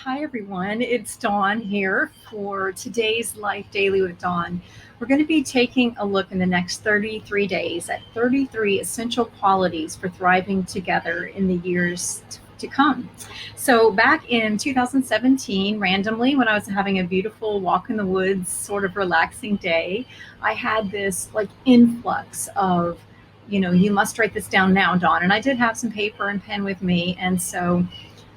Hi, everyone. It's Dawn here for today's Life Daily with Dawn. We're going to be taking a look in the next 33 days at 33 essential qualities for thriving together in the years to come. So, back in 2017, randomly, when I was having a beautiful walk in the woods, sort of relaxing day, I had this like influx of, you must write this down now, Dawn. And I did have some paper and pen with me. And so,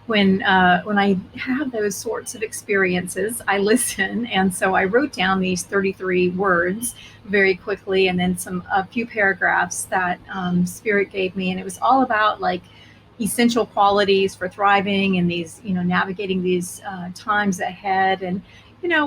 when I have those sorts of experiences, I listen, and so I wrote down these 33 words very quickly, and then a few paragraphs that Spirit gave me, and it was all about like essential qualities for thriving and these, navigating these times ahead. And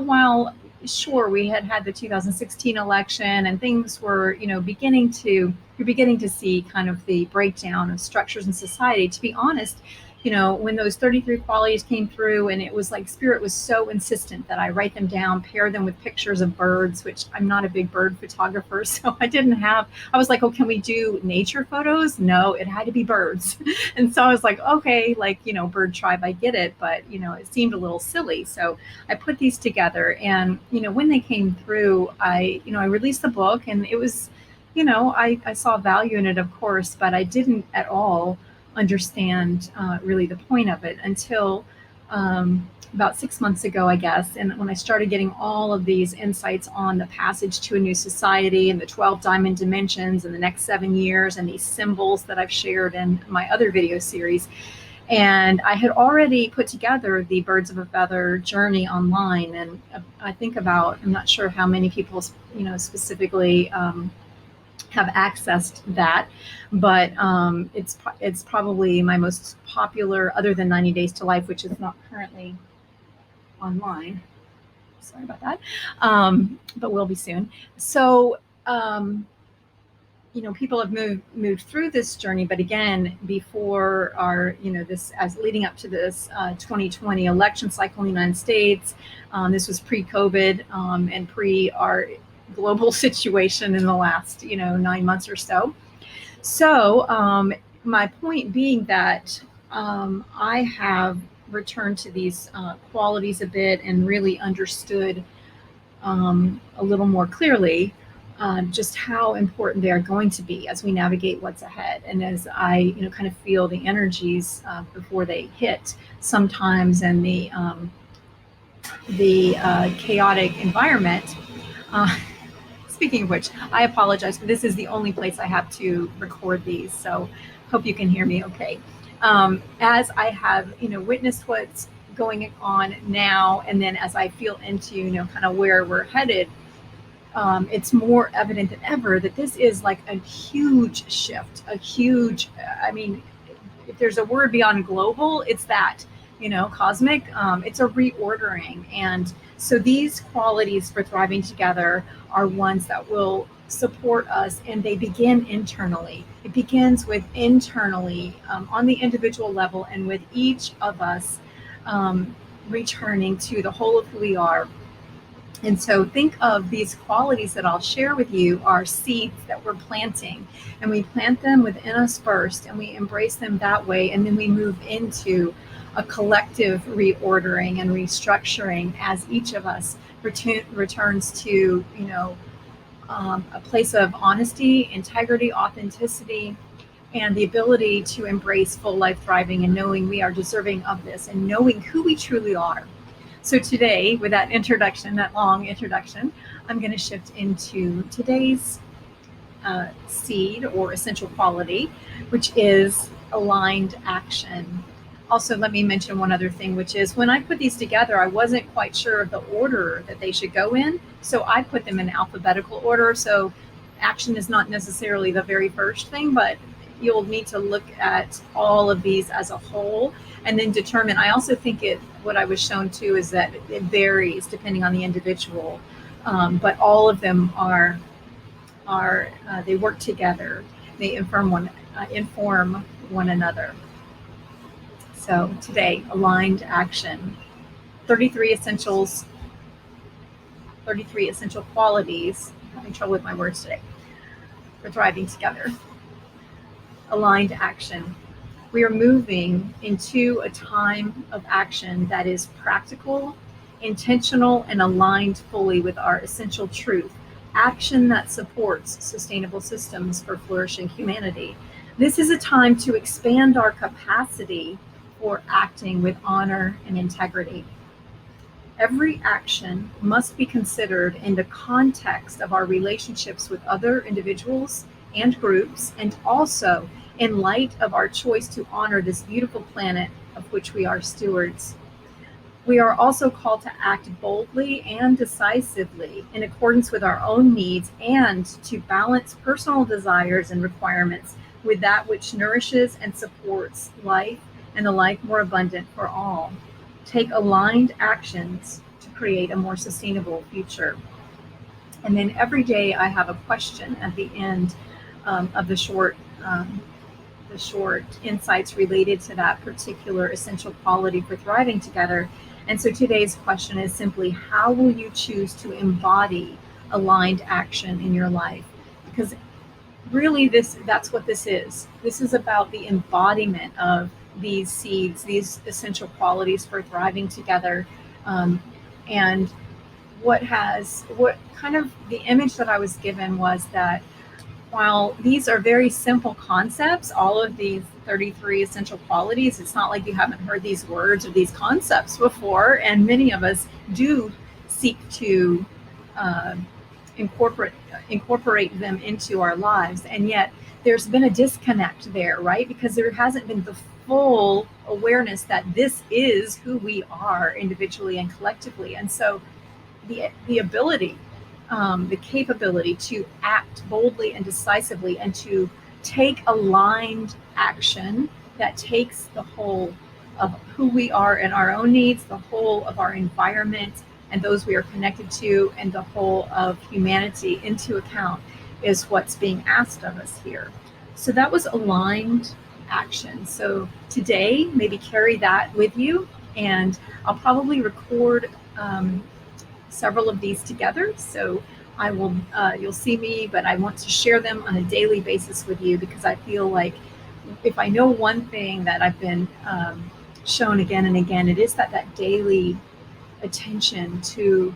while sure we had the 2016 election and things were, you're beginning to see kind of the breakdown of structures in society. To be honest, when those 33 qualities came through, and it was like Spirit was so insistent that I write them down, pair them with pictures of birds, which I'm not a big bird photographer. So I was like, oh, can we do nature photos? No, it had to be birds. And so I was like, okay, like, bird tribe, I get it. But, it seemed a little silly. So I put these together, and, when they came through, I released the book, and it was, I saw value in it, of course, but I didn't at all understand really the point of it until about 6 months ago, I guess. And when I started getting all of these insights on the passage to a new society and the 12 diamond dimensions and the next 7 years and these symbols that I've shared in my other video series. And I had already put together the Birds of a Feather journey online. And I'm not sure how many people, specifically have accessed that, but it's probably my most popular, other than 90 Days to Life, which is not currently online. Sorry about that, but will be soon. So people have moved through this journey, but again, before our this, as leading up to this 2020 election cycle in the United States, this was pre-COVID and pre our global situation in the last 9 months or so. So my point being that I have returned to these qualities a bit and really understood a little more clearly just how important they are going to be as we navigate what's ahead, and as I kind of feel the energies before they hit sometimes, and the chaotic environment. Speaking of which, I apologize, but this is the only place I have to record these, so hope you can hear me okay. As I have, witnessed what's going on now, and then as I feel into, kind of where we're headed, it's more evident than ever that this is like a huge shift, I mean, if there's a word beyond global, it's that, cosmic. It's a reordering. And so these qualities for thriving together are ones that will support us, and they begin internally. It begins with internally, on the individual level, and with each of us returning to the whole of who we are. And so think of these qualities that I'll share with you are seeds that we're planting, and we plant them within us first, and we embrace them that way. And then we move into a collective reordering and restructuring as each of us returns to, a place of honesty, integrity, authenticity, and the ability to embrace full life thriving, and knowing we are deserving of this, and knowing who we truly are. So today, with that long introduction, I'm going to shift into today's seed or essential quality, which is aligned action. Also, let me mention one other thing, which is when I put these together, I wasn't quite sure of the order that they should go in. So I put them in alphabetical order. So action is not necessarily the very first thing, but you'll need to look at all of these as a whole and then determine. I also think what I was shown too is that it varies depending on the individual, but all of them are they work together. They inform one another. So today, aligned action, 33 essential qualities. I'm having trouble with my words today. For thriving together. Aligned action. We are moving into a time of action that is practical, intentional, and aligned fully with our essential truth. Action that supports sustainable systems for flourishing humanity. This is a time to expand our capacity for acting with honor and integrity. Every action must be considered in the context of our relationships with other individuals and groups, and also in light of our choice to honor this beautiful planet of which we are stewards. We are also called to act boldly and decisively in accordance with our own needs and to balance personal desires and requirements with that which nourishes and supports life and a life more abundant for all. Take aligned actions to create a more sustainable future. And then every day I have a question at the end of the short insights related to that particular essential quality for thriving together. And so today's question is simply, how will you choose to embody aligned action in your life? Because really that's what this is. This is about the embodiment of these seeds, these essential qualities for thriving together. And what kind of the image that I was given was that while these are very simple concepts, all of these 33 essential qualities, it's not like you haven't heard these words or these concepts before. And many of us do seek to uh, incorporate incorporate them into our lives. And yet there's been a disconnect there, right? Because there hasn't been the full awareness that this is who we are individually and collectively. And so the ability, the capability to act boldly and decisively and to take aligned action that takes the whole of who we are and our own needs, the whole of our environment and those we are connected to, and the whole of humanity into account is what's being asked of us here. So that was aligned action. So today, maybe carry that with you, and I'll probably record several of these together. So I will, you'll see me, but I want to share them on a daily basis with you because I feel like if I know one thing that I've been shown again and again, it is that that daily attention to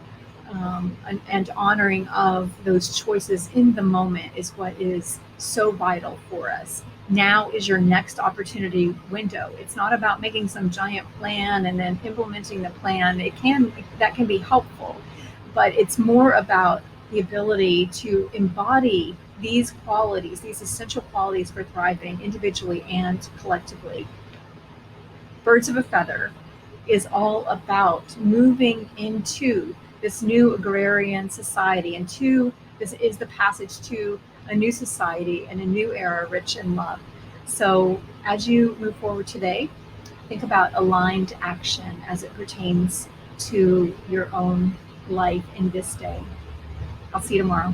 and honoring of those choices in the moment is what is so vital for us. Now is your next opportunity window. It's not about making some giant plan and then implementing the plan. That can be helpful, but it's more about the ability to embody these qualities, these essential qualities for thriving individually and collectively. Birds of a Feather is all about moving into this new agrarian society, and this is the passage to a new society and a new era rich in love. So as you move forward today, think about aligned action as it pertains to your own life in this day. I'll see you tomorrow.